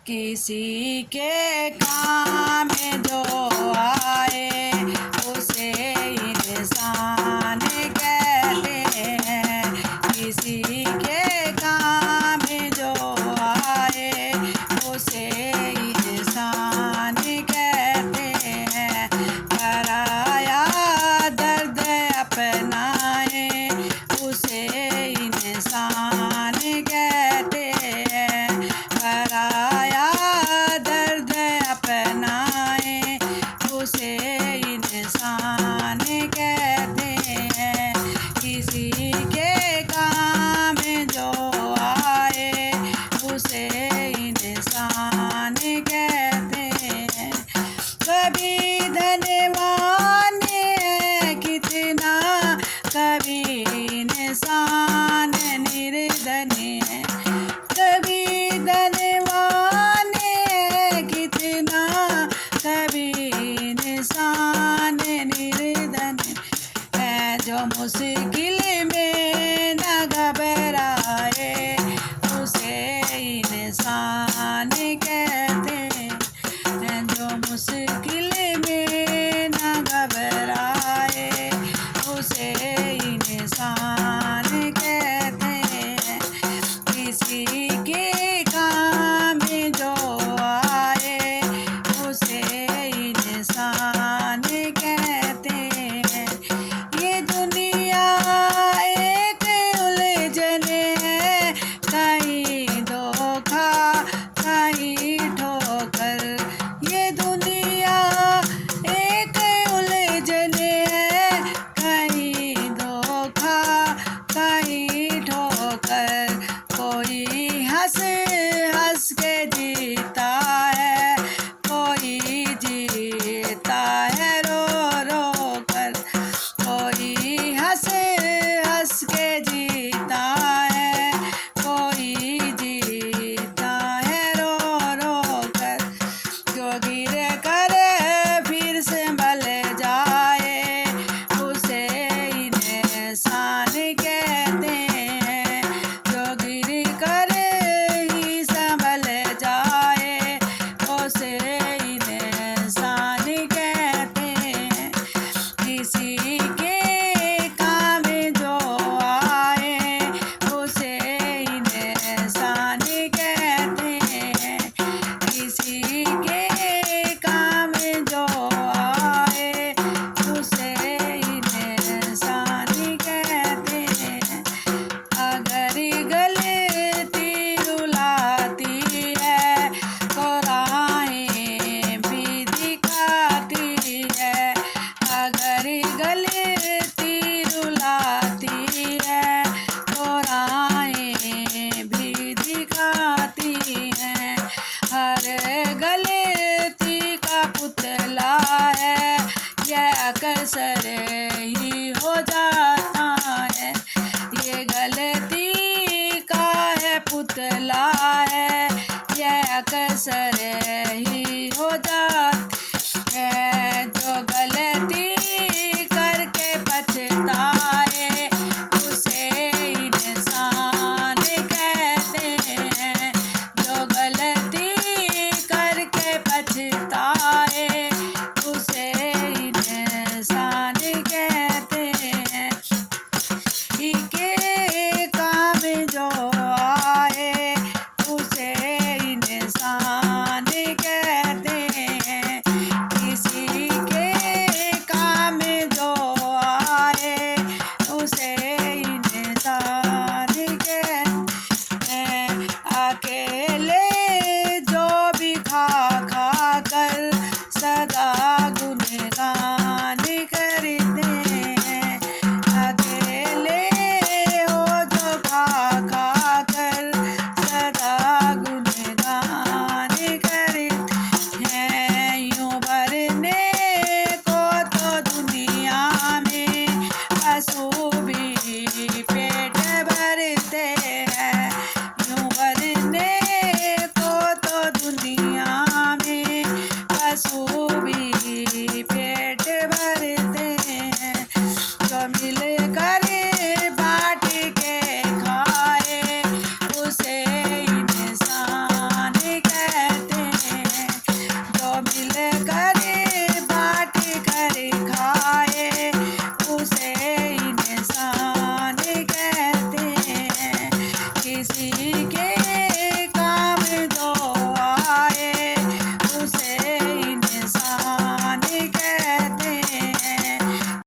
किसी के काम में जो आए उसे इंसान कहते हैं। किसी के काम में जो आए उसे इंसान कहते हैं। पराया दर्द अपनाए उसे इंसान कहते हैं। पराया दर्द अपनाए उसे इंसान कहते हैं। किसी के काम जो आए उसे इंसान कहते हैं। कभी धनवान है कितना, कभी इंसान निर्धन है। कभी धनवान है कितना, कभी इंसान निर्धन है। जो मुश्किल में न घबराए उसे इंसान कहते हैं। जो मुश्किल में न घबराए उसे इंसान कहते हैं। किसी के काम में जो आए उसे इंसान कहते हैं। ये दुनिया एक उलझन है, कहीं धोखा कहीं ठोकर। ये दुनिया एक उलझन है, कहीं धोखा कहीं ठोकर। कोई हंस हंस के जीता है, कोई जीता है रो रो कर। कोई हंस हंस के जीता है, कोई जीता है रो रो कर। जो गिर कर फिर संभल जाए उसे इंसान कहते हैं। जो गिर कर ही संभल जाए उसे इंसान कहते हैं। किसी के काम जो आए उसे इंसान कहते हैं। किसी के काम जो आए उसे इंसान कहते हैं। अगर गलती रुलाती है तो राहें भी दिखाती है। अगर गलती रुलाती है तो राहें भी दिखाती हैं। हर गलती का पुतला है, यह अक्सर ही हो जाता है। ये गलती का है पुतला है, यह अक्सर ही हो जाता है। जो गलती करके पछताए उसे इंसान कहते हैं। जो गलती करके पछताए उसे इंसान कहते हैं। के काम जो आए उसे इंसान कहते हैं। किसी के काम जो आए उसे इंसान कहते हैं। अकेले